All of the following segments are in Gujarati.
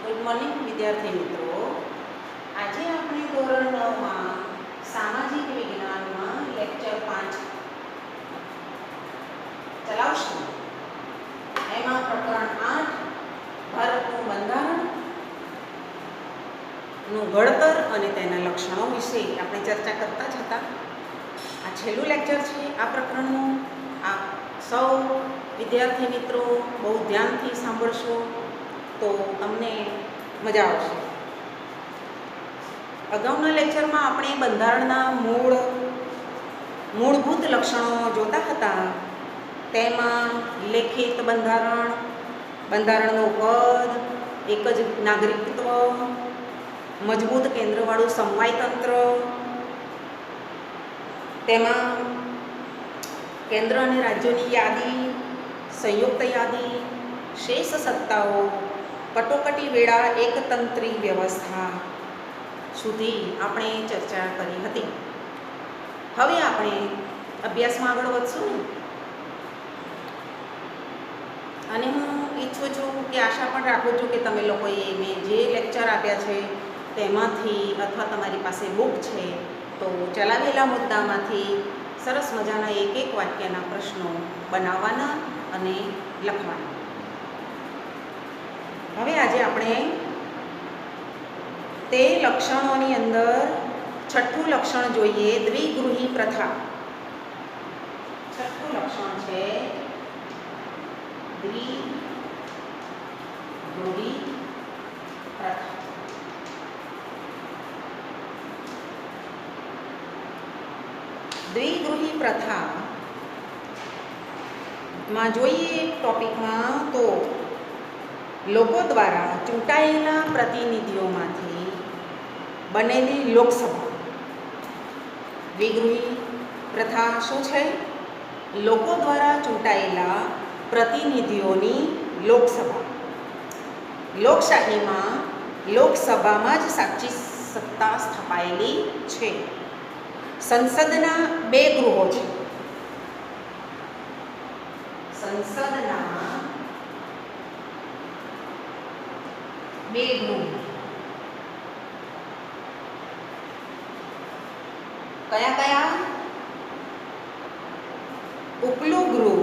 ગુડ મોર્નિંગ વિદ્યાર્થી મિત્રો. આજે આપણે ધોરણ 9માં સામાજિક વિજ્ઞાનમાં લેક્ચર 5 ચલાવશું. એમાં પ્રકરણ 8 ભારતનું બંધારણનું ઘડતર અને તેના લક્ષણો વિશે આપણે ચર્ચા કરતા જ હતા. આ છેલ્લું લેક્ચર છે આ પ્રકરણનું. આપ સૌ વિદ્યાર્થી મિત્રો બહુ ધ્યાનથી સાંભળશો તો તમને મજા આવશે. અગાઉના લેક્ચરમાં આપણે બંધારણના મૂળભૂત લક્ષણો જોતા હતા. તેમાં લેખિત બંધારણ, બંધારણનું પદ, એક જ નાગરિકત્વ, મજબૂત કેન્દ્રવાળું સમવાયતંત્ર, તેમાં કેન્દ્ર અને રાજ્યોની યાદી, સંયુક્ત યાદી, શેષ સત્તાઓ, કટોકટી વેળા, એકતંત્રી વ્યવસ્થા સુધી આપણે ચર્ચા કરી હતી. હવે આપણે અભ્યાસમાં આગળ વધશું અને હું ઈચ્છું છું કે આશા પણ રાખું છું કે તમે લોકોએ મેં જે લેક્ચર આપ્યા છે તેમાંથી અથવા તમારી પાસે બુક છે તો ચલાવેલા મુદ્દામાંથી સરસ મજાના એક વાક્યના પ્રશ્નો બનાવવાના અને લખવાના. હવે આજે આપણે તે લક્ષણોની અંદર છઠ્ઠું લક્ષણ જોઈએ, દ્વિગૃહી પ્રથા. છઠ્ઠું લક્ષણ છે દ્વિગૃહી પ્રથા. દ્વિગૃહી પ્રથામાં જોઈએ ટોપિકમાં તો લોકો દ્વારા ચૂંટાયેલા પ્રતિનિધિઓમાંથી બનેલી લોકસભા. દ્વિગૃહી પ્રથા શું છે? લોકો દ્વારા ચૂંટાયેલા પ્રતિનિધિઓની લોકસભા. લોકશાહીમાં લોકસભામાં જ સાચી સત્તા સ્થપાયેલી છે. સંસદના બે ગૃહો છે. સંસદના બે ગૃહ. કયા કયા? ઉપલું ગૃહ,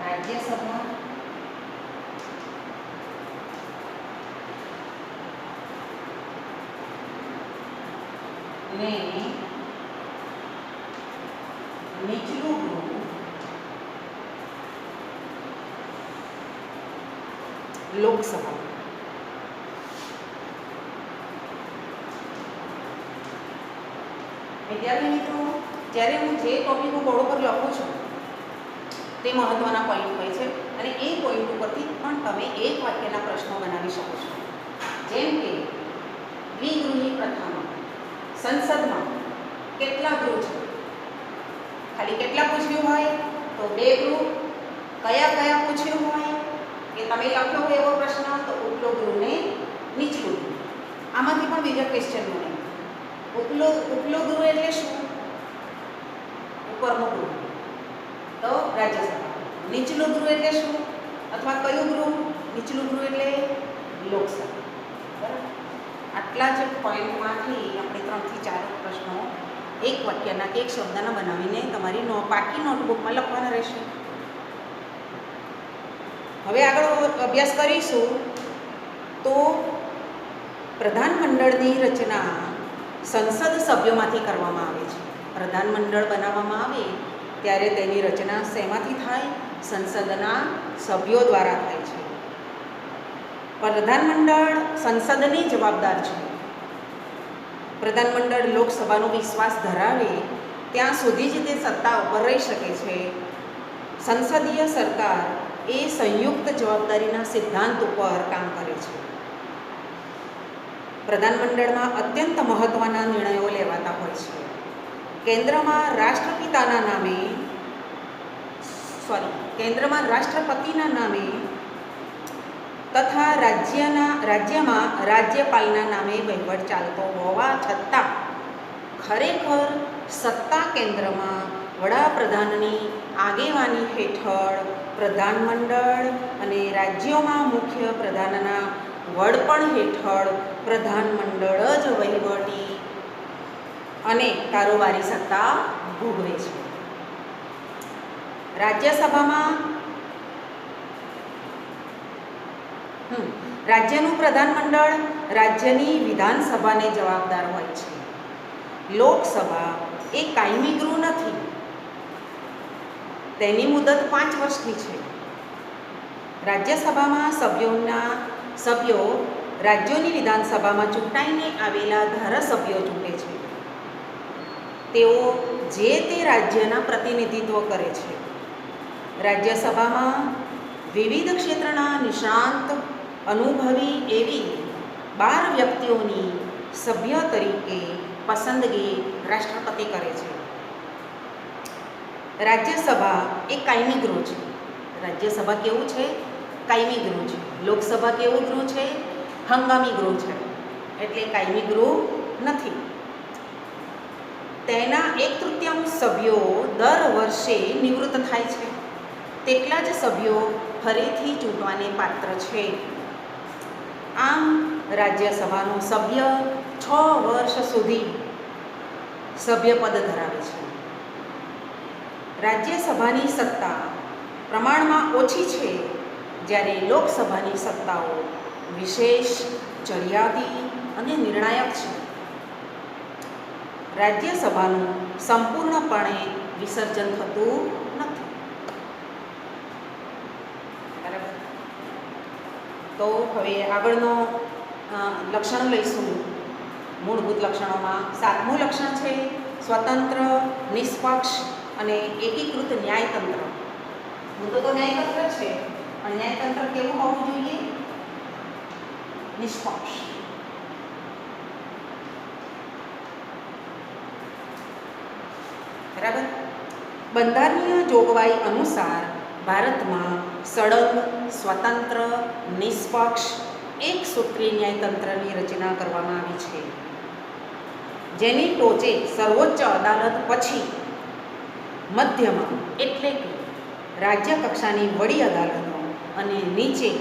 રાજ્યસભા, ને નીચલું ગૃહ લોકસભા. વિદ્યાર્થી મિત્રો, જ્યારે હું જે ટોપિક બોર્ડ ઉપર લખું છું તે મહત્વના પોઈન્ટ હોય છે અને એ પોઈન્ટ ઉપરથી પણ તમે એક વાક્યના પ્રશ્નો બનાવી શકો છો. જેમ કે દ્વિગૃહી પ્રથામાં સંસદમાં કેટલા ગૃહ છે? ખાલી કેટલા પૂછ્યું હોય તો બે ગૃહ. કયા કયા પૂછ્યું હોય કે તમે લખ્યો હોય એવો પ્રશ્ન તો ઉપલો ગૃહ ને નીચલું ગૃહ. આમાંથી પણ બીજા ક્વેશ્ચન બને. ઉપલો ગૃહ એટલે શું? ઉપરનો ગૃહ તો રાજ્યસભા. નીચલું ગૃહ એટલે શું અથવા કયું ગૃહ? નીચલું ગૃહ એટલે લોકસભા. બરાબર? આટલા જ પોઈન્ટમાંથી આપણે 3 થી 4 પ્રશ્નો એક વાક્યના કે એક શબ્દના બનાવીને તમારી પાકી નોટબુકમાં લખવાના રહેશે. હવે આગળ અભ્યાસ કરીશું તો પ્રધાનમંડળની રચના સંસદ સભ્યોમાંથી કરવામાં આવે છે. પ્રધાનમંડળ બનાવવામાં આવે ત્યારે તેની રચના શેમાંથી થાય? સંસદના સભ્યો દ્વારા થાય છે. પ્રધાનમંડળ સંસદની જવાબદાર છે. પ્રધાનમંડળ લોકસભાનો વિશ્વાસ ધરાવે ત્યાં સુધી જ તે સત્તા ઉપર રહી શકે છે. સંસદીય સરકાર એ સંયુક્ત જવાબદારીના સિદ્ધાંત ઉપર કામ કરે છે. પ્રધાનમંડળમાં અત્યંત મહત્ત્વના નિર્ણયો લેવાતા હોય છે. કેન્દ્રમાં રાષ્ટ્રપતિના નામે તથા રાજ્યમાં રાજ્યપાલના નામે વહીવટ ચાલતો હોવા છતાં ખરેખર સત્તા કેન્દ્રમાં વડાપ્રધાનની આગેવાની હેઠળ પ્રધાનમંડળ અને રાજ્યોમાં મુખ્ય પ્રધાનના વડપણ હેઠળ પ્રધાનમંડળ જ વહીવટી અને કારોબારી સત્તા ભોગવે છે. રાજ્યસભામાં રાજ્યનું પ્રધાનમંડળ રાજ્યની વિધાનસભાને જવાબદાર હોય છે. લોકસભા એ કાયમી ગૃહ નથી. તેની મુદત 5 વર્ષની છે. રાજ્યસભામાં સભ્યો રાજ્યોની વિધાનસભામાં ચૂંટાઈને આવેલા ધારાસભ્યો ચૂંટે છે. તેઓ જે તે રાજ્યના પ્રતિનિધિત્વ કરે છે. રાજ્યસભામાં વિવિધ ક્ષેત્રના નિષ્ણાંત અનુભવી એવી 12 વ્યક્તિઓની સભ્ય તરીકે પસંદગી રાષ્ટ્રપતિ કરે છે. રાજ્યસભા એ કાયમી ગૃહ છે. રાજ્યસભા કેવું છે? કાયમી ગૃહ છે. લોકસભા કેવું ગૃહ છે? હંગામી ગૃહ છે. એટલે કાયમી ગૃહ નથી. તેના 1/3 સભ્યો દર વર્ષે નિવૃત્ત થાય છે. તેટલા જ સભ્યો ફરીથી ચૂંટવાને પાત્ર છે. આમ રાજ્યસભાનો સભ્ય 6 વર્ષ સુધી સભ્યપદ ધરાવે છે. રાજ્યસભાની સત્તા પ્રમાણમાં ઓછી છે, જ્યારે લોકસભાની સત્તાઓ વિશેષ, ચડિયાતી અને નિર્ણાયક છે. રાજ્યસભાનું સંપૂર્ણપણે વિસર્જન થતું નથી. બરાબર. તો હવે આગળનો લક્ષણ લઈશું. મૂળભૂત લક્ષણોમાં 7મું લક્ષણ છે સ્વતંત્ર, નિષ્પક્ષ અને એકીકૃત ન્યાયતંત્ર. મુદ્દો તો ન્યાયતંત્ર છે, પણ ન્યાયતંત્ર કેવું હોવું જોઈએ? નિષ્પક્ષ. બરાબર. બંધારણીય જોગવાઈ અનુસાર ભારતમાં સળંગ, સ્વતંત્ર, નિષ્પક્ષ, એકસૂત્રીય ન્યાયતંત્રની રચના કરવામાં આવી છે, જેની ટોચે સર્વોચ્ચ અદાલત પછી મધ્યમાં એટલે કે રાજ્ય કક્ષાની વડી અદાલતો અને નીચે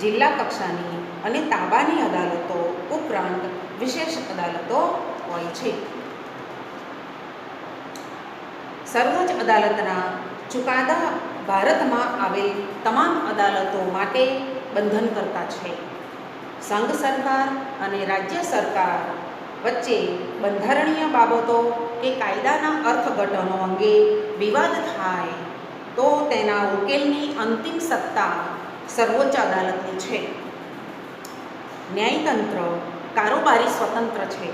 જિલ્લા કક્ષાની અને તાબાની અદાલતો ઉપરાંત વિશેષ અદાલતો હોય છે. સર્વોચ્ચ અદાલતના ચુકાદા ભારતમાં આવેલ તમામ અદાલતો માટે બંધનકર્તા છે. સંઘ સરકાર અને રાજ્ય સરકાર વચ્ચે બંધારણીય બાબતો કે કાયદાના અર્થઘટનો અંગે વિવાદ થાય તો તેના ઉકેલની અંતિમ સત્તા સર્વોચ્ચ અદાલતની છે. ન્યાયતંત્ર કારોબારી સ્વતંત્ર છે.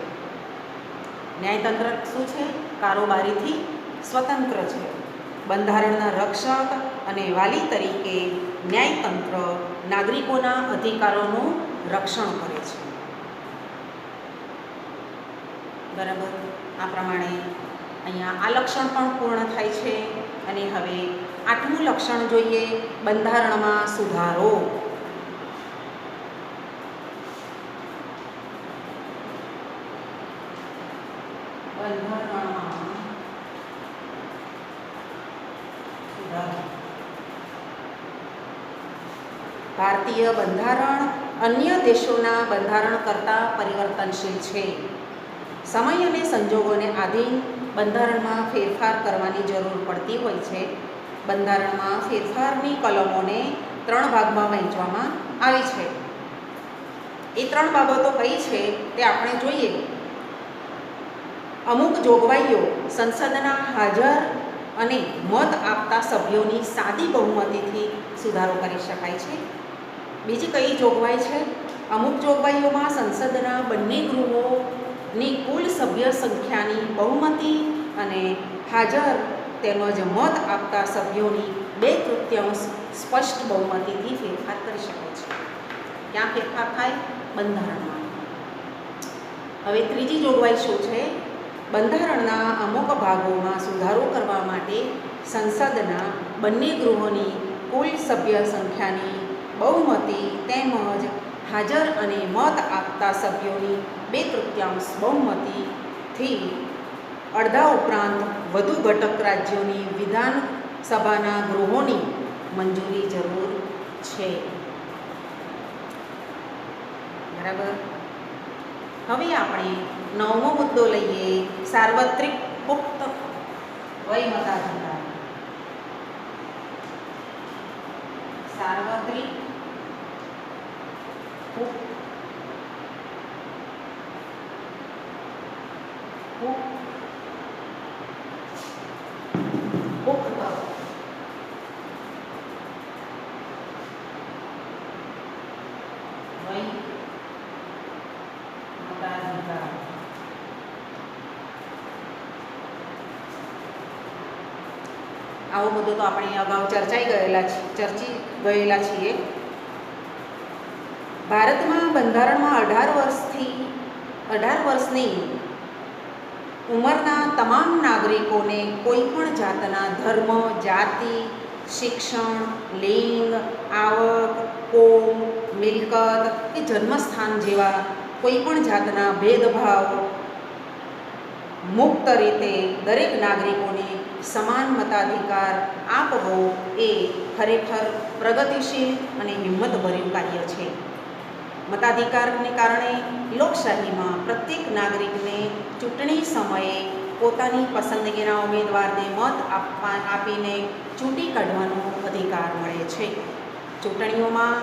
ન્યાયતંત્ર શું છે? કારોબારીથી સ્વતંત્ર છે. બંધારણના રક્ષક અને વાલી તરીકે ન્યાયતંત્ર નાગરિકોના અધિકારોનું રક્ષણ કરે છે. બરાબર. આ પ્રમાણે અહીંયા આ લક્ષણ પણ પૂર્ણ થાય છે. અને હવે 8મું લક્ષણ જોઈએ, બંધારણમાં સુધારો. બંધારણમાં સુધારો. ભારતીય બંધારણ અન્ય દેશોના બંધારણ કરતાં પરિવર્તનશીલ છે. સમય અને સંજોગોને આધીન બંધારણમાં ફેરફાર કરવાની જરૂર પડતી હોય છે. બંધારણમાં ફેરફારની કલમોને 3 ભાગમાં વહેંચવામાં આવી છે. એ 3 બાબતો કઈ છે તે આપણે જોઈએ. અમુક જોગવાઈઓ સંસદના હાજર અને મત આપતા સભ્યોની સાદી બહુમતીથી સુધારો કરી શકાય છે. બીજી કઈ જોગવાઈ છે? અમુક જોગવાઈઓમાં સંસદના બંને ગૃહોની કુલ સભ્ય સંખ્યાની બહુમતી અને હાજર તેમજ મત આપતા સભ્યોની 2/3 સ્પષ્ટ બહુમતીથી ફેરફાર કરી શકાય છે. ક્યાં ફેરફાર થાય? બંધારણમાં. હવે ત્રીજી જોગવાઈ શું છે? બંધારણના અમુક ભાગોમાં સુધારો કરવા માટે સંસદના બંને ગૃહોની કુલ સભ્ય સંખ્યાની બહુમતી તેમજ હાજર અને મત આપતા સભ્યોની 2/3 બહુમતીથી અડધા ઉપરાંત વધુ ઘટક રાજ્યોની વિધાનસભાના ગૃહોની મંજૂરી જરૂર છે. બરાબર. હવે આપણે 9મો મુદ્દો લઈએ, સાર્વત્રિક પુખ્ત વય મતાધિકાર. સાર્વત્રિક પુખ્ત આવો મુદ્દો તો આપણે અગાઉ ચર્ચી ગયેલા છીએ. ભારતમાં બંધારણમાં 18 વર્ષની ઉંમરના તમામ નાગરિકોને કોઈપણ જાતના ધર્મ, જાતિ, શિક્ષણ, લિંગ, આવક, કોમ, મિલકત કે જન્મસ્થાન જેવા કોઈપણ જાતના ભેદભાવ મુક્ત રીતે દરેક નાગરિકોને સમાન મતાધિકાર આપવો એ ખરેખર પ્રગતિશીલ અને હિંમતભર્યું કાર્ય છે. મતાધિકારને કારણે લોકશાહીમાં પ્રત્યેક નાગરિકને ચૂંટણી સમયે પોતાની પસંદગીના ઉમેદવારને મત આપીને ચૂંટી કાઢવાનો અધિકાર મળે છે. ચૂંટણીઓમાં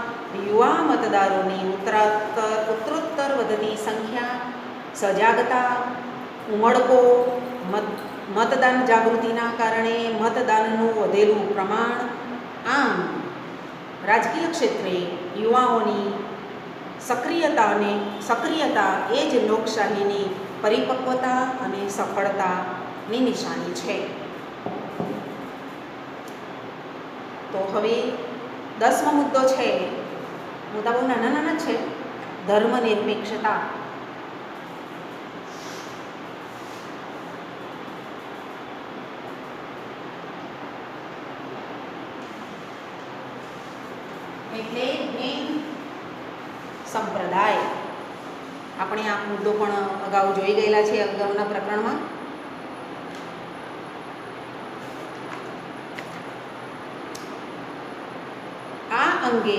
યુવા મતદારોની ઉત્તરોત્તર વધતી સંખ્યા, સજાગતા, ઉમળકો, મતદાન જાગૃતિના કારણે મતદાનનું વધેલું પ્રમાણ, આમ રાજકીય ક્ષેત્રે યુવાઓની સક્રિયતા એ જ લોકશાહીની પરિપક્વતા અને સફળતાની નિશાની છે. તો હવે 10મો મુદ્દો છે, મુદ્દા બહુ નાના છે, ધર્મનિરપેક્ષતા. એટલે મેન સંપ્રદાય. આપણે આ મુદ્દો પણ અગાઉ જોઈ ગયેલા છે અગાઉના પ્રકરણમાં. આ અંગે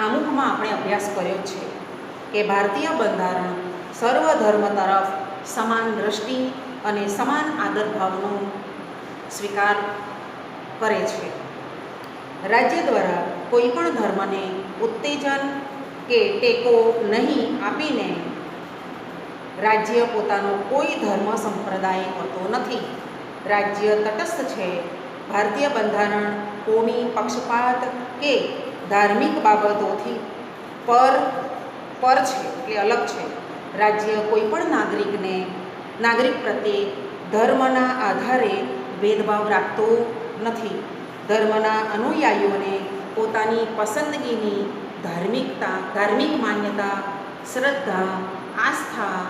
આમુખમાં આપણે અભ્યાસ કર્યો છે કે ભારતીય બંધારણ સર્વધર્મ તરફ સમાન દ્રષ્ટિ અને સમાન આદરભાવનો સ્વીકાર કરે છે. રાજ્ય દ્વારા કોઈપણ ધર્મને ઉત્તેજન કે ટેકો નહીં આપીને રાજ્ય પોતાનો કોઈ ધર્મ સંપ્રદાય હોતો નથી. રાજ્ય તટસ્થ છે. ભારતીય બંધારણ કોમી પક્ષપાત કે ધાર્મિક બાબતોથી પર છે, એટલે અલગ છે. રાજ્ય કોઈપણ નાગરિક પ્રત્યે ધર્મના આધારે ભેદભાવ રાખતો નથી. ધર્મના અનુયાયીઓને પોતાની પસંદગીની ધાર્મિક માન્યતા, શ્રદ્ધા, આસ્થા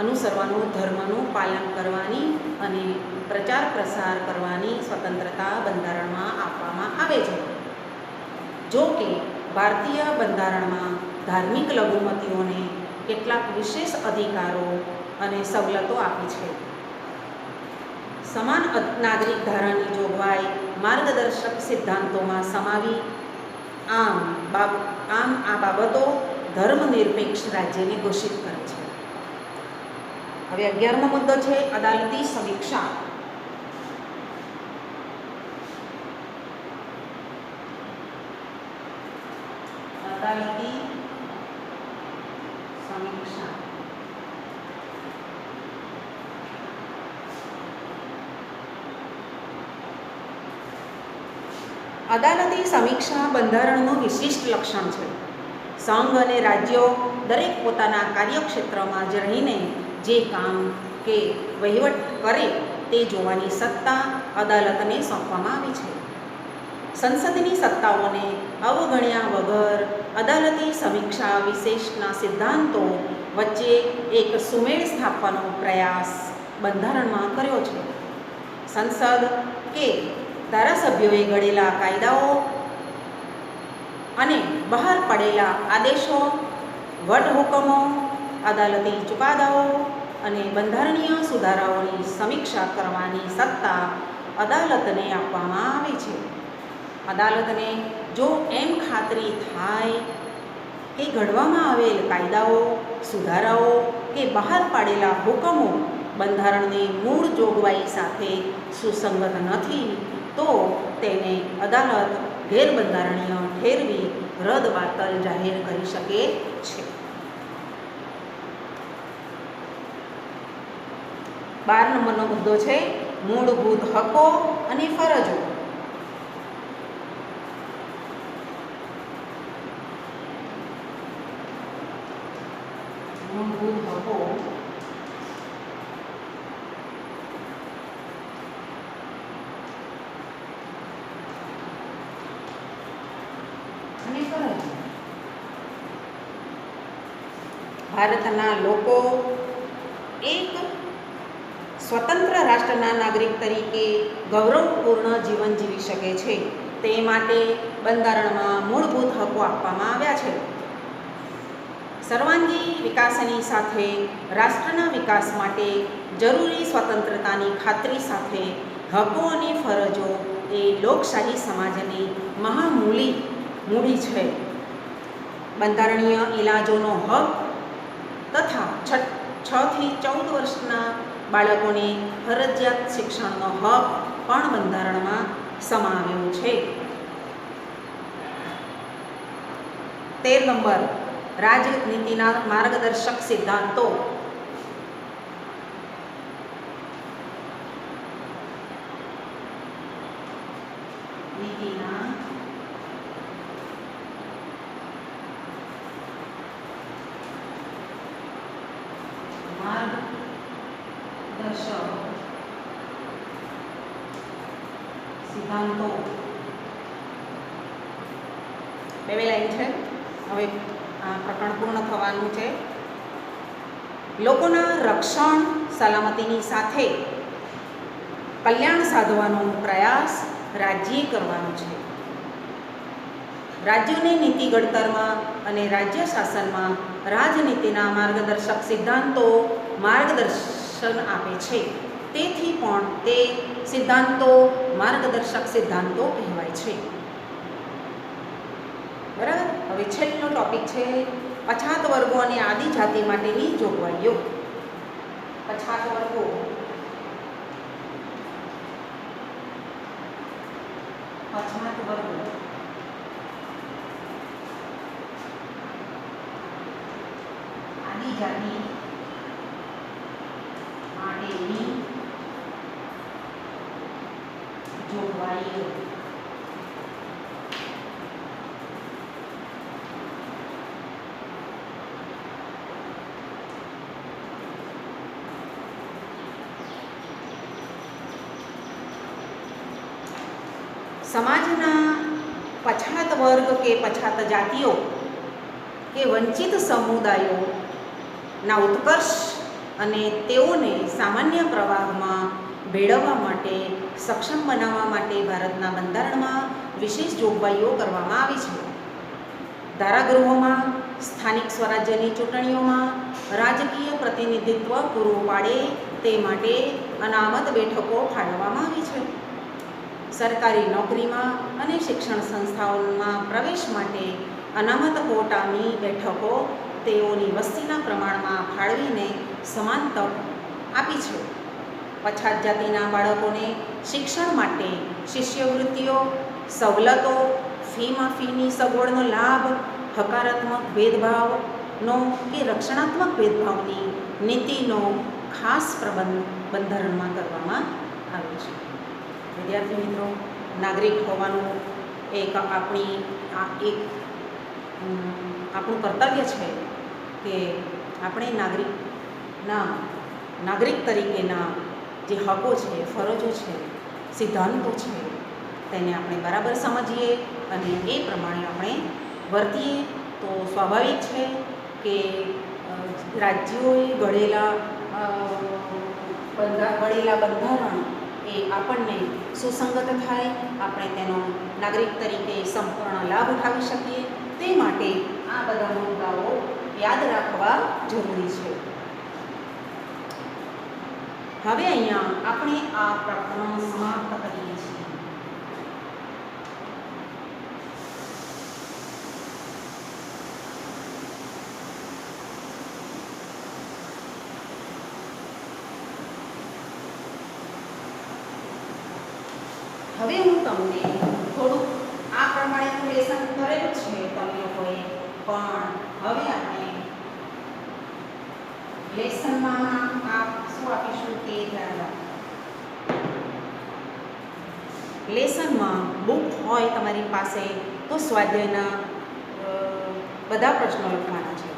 અનુસરવાનું, ધર્મનું પાલન કરવાની અને પ્રચાર પ્રસાર કરવાની સ્વતંત્રતા બંધારણમાં આપવામાં આવે છે. જો કે ભારતીય બંધારણમાં ધાર્મિક લઘુમતીઓને કેટલાક વિશેષ અધિકારો અને સવલતો આપી છે. સમાન નાગરિક ધારાની જોગવાઈ માર્ગદર્શક સિદ્ધાંતોમાં સમાવી આમ આ બાબતો ધર્મનિરપેક્ષ રાજ્યને ઘોષિત કરે છે. હવે 11મો મુદ્દો છે અદાલતી સમીક્ષા. અદાલતી સમીક્ષા. અદાલતી સમીક્ષા બંધારણનું વિશિષ્ટ લક્ષણ છે. સંઘ અને રાજ્યો દરેક પોતાના કાર્યક્ષેત્રમાં જ રહીને જે કામ કે વહીવટ કરે તે જોવાની સત્તા અદાલતને સોંપવામાં આવી છે. સંસદની સત્તાઓને અવગણ્યા વગર અદાલતી સમીક્ષા વિશેષના સિદ્ધાંતો વચ્ચે એક સુમેળ સ્થાપવાનો પ્રયાસ બંધારણમાં કર્યો છે. સંસદ કે ધારાસભ્યોએ ઘડેલા કાયદાઓ અને બહાર પડેલા આદેશો, વટહુકમો, અદાલતી ચુકાદાઓ અને બંધારણીય સુધારાઓની સમીક્ષા કરવાની સત્તા અદાલતને આપવામાં આવે છે. અદાલતને જો એમ ખાતરી થાય કે ઘડવામાં આવેલ કાયદાઓ, સુધારાઓ કે બહાર પાડેલા હુકમો બંધારણની મૂળ જોગવાઈ સાથે સુસંગત નથી, તો તેને અદાલત ગેરબંધારણીય ઠેરવી રદ-બાતલ જાહેર કરી શકે છે. 12 નંબરનો મુદ્દો છે મૂળભૂત હકો અને ફરજો. મૂળભૂત હકો અને ફરજો. ભારતના લોકો એક સ્વતંત્ર રાષ્ટ્રના નાગરિક તરીકે ગૌરવપૂર્ણ જીવન જીવી શકે છે, તે માટે બંધારણમાં મૂળભૂત હકો આપવામાં આવ્યા છે. સર્વાંગી વિકાસની સાથે રાષ્ટ્રના વિકાસ માટે જરૂરી સ્વતંત્રતાની ખાતરી સાથે હકો અને ફરજો એ લોકશાહી સમાજની મૂડી છે. બંધારણીય ઇલાજોનો હક તથા 6 થી 14 વર્ષના બાળકોને ફરજિયાત શિક્ષણનો હક પણ બંધારણમાં સમાવ્યો છે. 13 નંબર રાજનીતિના માર્ગદર્શક સિદ્ધાંતો. નીતિના માર્ગદર્શક સિદ્ધાંતો. બે લાઈન છે. હવે આ પ્રકરણ પૂર્ણ થવાનું છે. લોકોના રક્ષણ સલામતીની સાથે કલ્યાણ સાધવાનો પ્રયાસ રાજ્યે કરવાનો છે. રાજ્યોને નીતિ ઘડતરમાં અને રાજ્ય શાસનમાં રાજનીતિના માર્ગદર્શક સિદ્ધાંતો માર્ગદર્શન આપે છે. તેથી પણ તે સિદ્ધાંતો માર્ગદર્શક સિદ્ધાંતો કહેવાય છે. બરાબર. હવે છેલ્લો ટોપિક છે પછાત વર્ગો અને આદિજાતિ માટેની જોગવાઈઓ. પછાત વર્ગો આદિજાતિ માટેની જોગવાઈઓ. સમાજના પછાત વર્ગ કે પછાત જાતિઓ કે વંચિત સમુદાયોના ઉત્કર્ષ અને તેઓને સામાન્ય પ્રવાહમાં ભેળવવા માટે સક્ષમ બનાવવા માટે ભારતના બંધારણમાં વિશેષ જોગવાઈઓ કરવામાં આવી છે. ધારાગૃહોમાં, સ્થાનિક સ્વરાજ્યની ચૂંટણીઓમાં રાજકીય પ્રતિનિધિત્વ પૂરું પાડે તે માટે અનામત બેઠકો ફાળવવામાં આવી છે. સરકારી નોકરીમાં અને શિક્ષણ સંસ્થાઓમાં પ્રવેશ માટે અનામત કોટાની બેઠકો તેઓની વસ્તીના પ્રમાણમાં ફાળવીને સમાન તક આપી છે. પછાત જાતિના બાળકોને શિક્ષણ માટે શિષ્યવૃત્તિઓ, સવલતો, ફી માફીની સગવડનો લાભ, હકારાત્મક ભેદભાવનો કે રક્ષણાત્મક ભેદભાવની નીતિનો ખાસ પ્રબંધ બંધારણમાં કરવામાં આવ્યો છે. વિદ્યાર્થી મિત્રો, નાગરિક હોવાનું આપણું કર્તવ્ય છે કે આપણે નાગરિક તરીકેના જે હકો છે, ફરજો છે, સિદ્ધાંતો છે તેને આપણે બરાબર સમજીએ અને એ પ્રમાણે આપણે વર્તીએ તો સ્વાભાવિક છે કે રાજ્યોએ ઘડેલા બંધારણ એ આપણને સુસંગત થાય, આપણે તેનો નાગરિક તરીકે સંપૂર્ણ લાભ ઉઠાવી શકીએ. તે માટે આ બધા મુદ્દાઓ યાદ રાખવા જરૂરી છે. હવે અહીંયા આપણે આ પ્રકરણ સમાપ્ત કરીએ છીએ. હવે હું તમને થોડુંક આ પ્રમાણે લેસન કરેલું છે તમે લોકોએ, પણ હવે આપણે લેસનમાં આ શું આપીશું તે ધ્યાન રાખો. લેસનમાં બુક હોય તમારી પાસે તો સ્વાધ્યાયના બધા પ્રશ્નો લખવાના છે.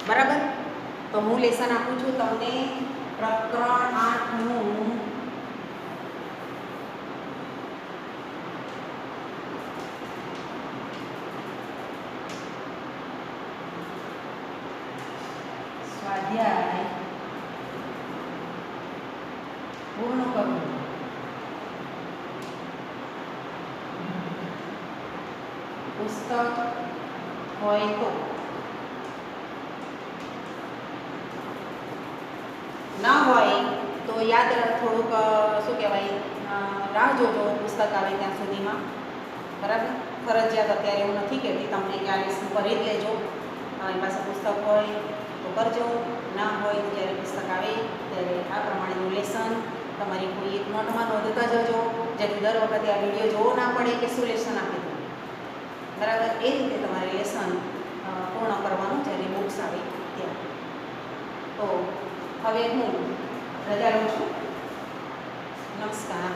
બરાબર? તો હું લેસન આપું છું તમને પ્રકરણ 8નું સ્વાધ્યાય પૂર્ણ કરવું. પુસ્તક હોય તો, ના હોય તો યાદ થોડુંક શું કહેવાય, રાહ જોજો પુસ્તક આવે ત્યાં સુધીમાં. બરાબર? ફરજિયાત અત્યારે એવું નથી કહેતી તમને કે આ લેસન કરી જ લેજો. તમારી પાસે પુસ્તક હોય તો કરજો, ના હોય તો જ્યારે પુસ્તક આવે ત્યારે આ પ્રમાણેનું લેસન તમારી કોઈ એક નોટમાં નોંધતા જજો, જેથી દર વખતે આ વિડીયો જોવો ના પડે કે શું લેસન આપે તો. બરાબર? એ રીતે તમારે લેસન પૂર્ણ કરવાનું જ્યારે બુક્સ આવે ત્યારે. તો હવે હું રજા લઉં છું. નમસ્કાર.